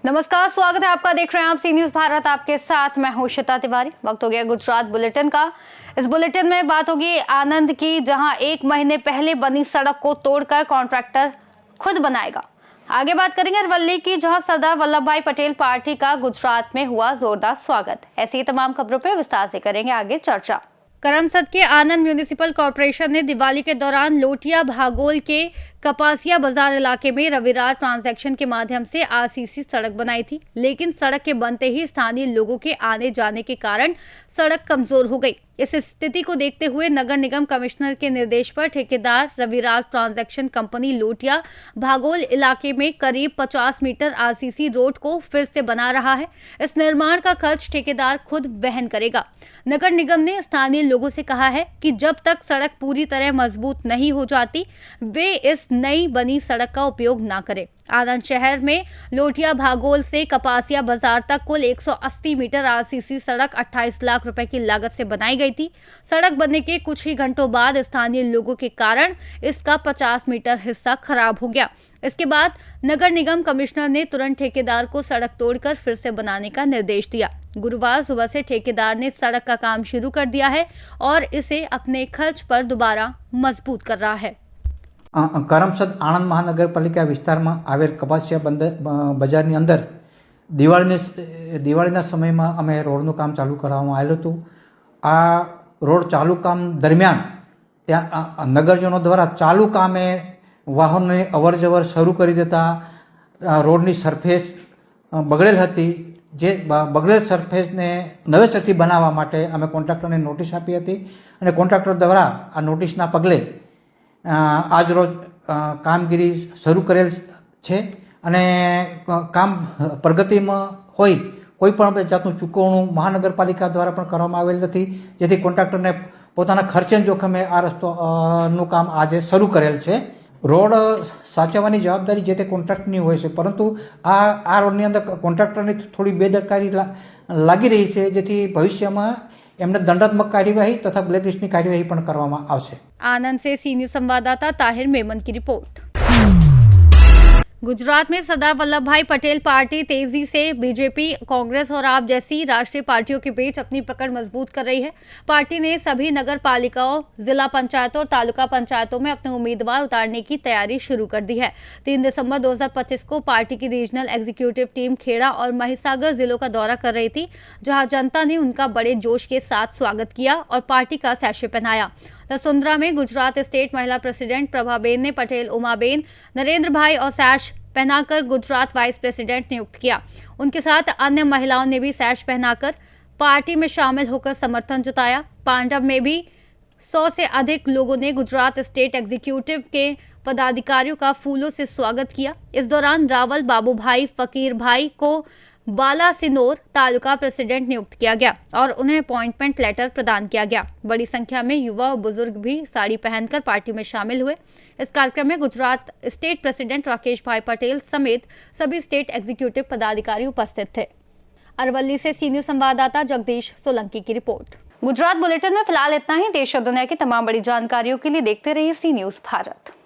नमस्कार, स्वागत है आपका। देख रहे हैं आप सी न्यूज भारत। आपके साथ मैं हूं श्वेता तिवारी। वक्त हो गया गुजरात बुलेटिन का। इस बुलेटिन में बात होगी आनंद की, जहां 1 महीने पहले बनी सड़क को तोड़कर कॉन्ट्रैक्टर खुद बनाएगा। आगे बात करेंगे अरवली की, जहां सरदार वल्लभ भाई पटेल पार्टी का गुजरात में हुआ जोरदार स्वागत। ऐसी ही तमाम खबरों पर विस्तार से करेंगे आगे चर्चा। करमसद के आनंद म्यूनिसिपल कॉर्पोरेशन ने दिवाली के दौरान लोटिया भागोल के कपासिया बाजार इलाके में रविवार ट्रांजैक्शन के माध्यम से आरसीसी सड़क बनाई थी, लेकिन सड़क के बनते ही स्थानीय लोगों के आने जाने के कारण सड़क कमजोर हो गई। इस स्थिति को देखते हुए नगर निगम कमिश्नर के निर्देश पर ठेकेदार रविराज ट्रांजैक्शन कंपनी लोटिया भागोल इलाके में करीब 50 मीटर आरसीसी रोड को फिर से बना रहा है। इस निर्माण का खर्च ठेकेदार खुद वहन करेगा। नगर निगम ने स्थानीय लोगों से कहा है कि जब तक सड़क पूरी तरह मजबूत नहीं हो जाती, वे इस नई बनी सड़क का उपयोग न करें। आनंद शहर में लोटिया भागोल से कपासिया बाजार तक कुल 180 मीटर आरसीसी सड़क 28 लाख रुपए की लागत से बनाई गई थी। सड़क बनने के कुछ ही घंटों बाद स्थानीय लोगों के कारण इसका 50 मीटर हिस्सा खराब हो गया। इसके बाद नगर निगम कमिश्नर ने तुरंत ठेकेदार को सड़क तोड़कर फिर से बनाने का निर्देश दिया। गुरुवार सुबह से ठेकेदार ने सड़क का काम शुरू कर दिया है और इसे अपने खर्च पर दोबारा मजबूत कर रहा है। કરમસદ આણંદ મહાનગરપાલિકા વિસ્તારમાં આવેલ કપાસિયા બજારની અંદર દિવાળીના સમયમાં અમે રોડનું કામ ચાલુ કરવામાં આવેલું હતું। આ રોડ ચાલુ કામ દરમિયાન ત્યાં નગરજનો દ્વારા ચાલુ કામે વાહનોની અવરજવર શરૂ કરી દેતા રોડની સરફેસ બગડેલ હતી। જે બગડેલ સરફેસને નવેસરથી બનાવવા માટે અમે કોન્ટ્રાક્ટરને નોટિસ આપી હતી અને કોન્ટ્રાક્ટર દ્વારા આ નોટિસના પગલે આજ રોજ કામગીરી શરૂ કરેલ છે અને કામ પ્રગતિમાં હોય કોઈ પણ જાતનું ચૂકવણું મહાનગરપાલિકા દ્વારા પણ કરવામાં આવેલ નથી, જેથી કોન્ટ્રાક્ટરને પોતાના ખર્ચે જોખમે આ રસ્તાનું કામ આજે શરૂ કરેલ છે। રોડ સાચવવાની જવાબદારી જે તે કોન્ટ્રાક્ટની હોય છે, પરંતુ આ રોડની અંદર કોન્ટ્રાક્ટરની થોડી બેદરકારી લાગી રહી છે, જેથી ભવિષ્યમાં એમને दंडात्मक कार्यवाही तथा ब्लैकलिस्टની कार्यवाही પણ કરવામાં આવશે। आनंद से सी न्यूज संवाददाता ताहिर मेमन की रिपोर्ट। गुजरात में सरदार वल्लभ भाई पटेल पार्टी तेजी से बीजेपी, कांग्रेस और आप जैसी राष्ट्रीय पार्टियों के बीच अपनी पकड़ मजबूत कर रही है। पार्टी ने सभी नगर पालिकाओं, जिला पंचायतों और तालुका पंचायतों में अपने उम्मीदवार उतारने की तैयारी शुरू कर दी है। 3 दिसंबर 2025 को पार्टी की रीजनल एग्जीक्यूटिव टीम खेड़ा और महिसागर जिलों का दौरा कर रही थी, जहां जनता ने उनका बड़े जोश के साथ स्वागत किया और पार्टी का सैशे पहनाया। वसुंधरा में गुजरात स्टेट महिला प्रेसिडेंट प्रभाबेन ने पटेल उमाबेन नरेंद्र भाई और सैश पहनाकर गुजरात वाइस प्रेसिडेंट नियुक्त किया। उनके साथ अन्य महिलाओं ने भी सैश पहनाकर पार्टी में शामिल होकर समर्थन जताया। पांडव में भी 100 से अधिक लोगों ने गुजरात स्टेट एग्जीक्यूटिव के पदाधिकारियों का फूलों से स्वागत किया। इस दौरान रावल बाबू भाई फकीर भाई को बालासिनोर तालुका प्रेसिडेंट नियुक्त किया गया और उन्हें अपॉइंटमेंट लेटर प्रदान किया गया। बड़ी संख्या में युवा और बुजुर्ग भी साड़ी पहनकर पार्टी में शामिल हुए। इस कार्यक्रम में गुजरात स्टेट प्रेसिडेंट राकेश भाई पटेल समेत सभी स्टेट एग्जीक्यूटिव पदाधिकारी उपस्थित थे। अरवली से सी न्यूज संवाददाता जगदीश सोलंकी की रिपोर्ट। गुजरात बुलेटिन में फिलहाल इतना ही। देश और दुनिया की तमाम बड़ी जानकारियों के लिए देखते रहिए सी न्यूज भारत।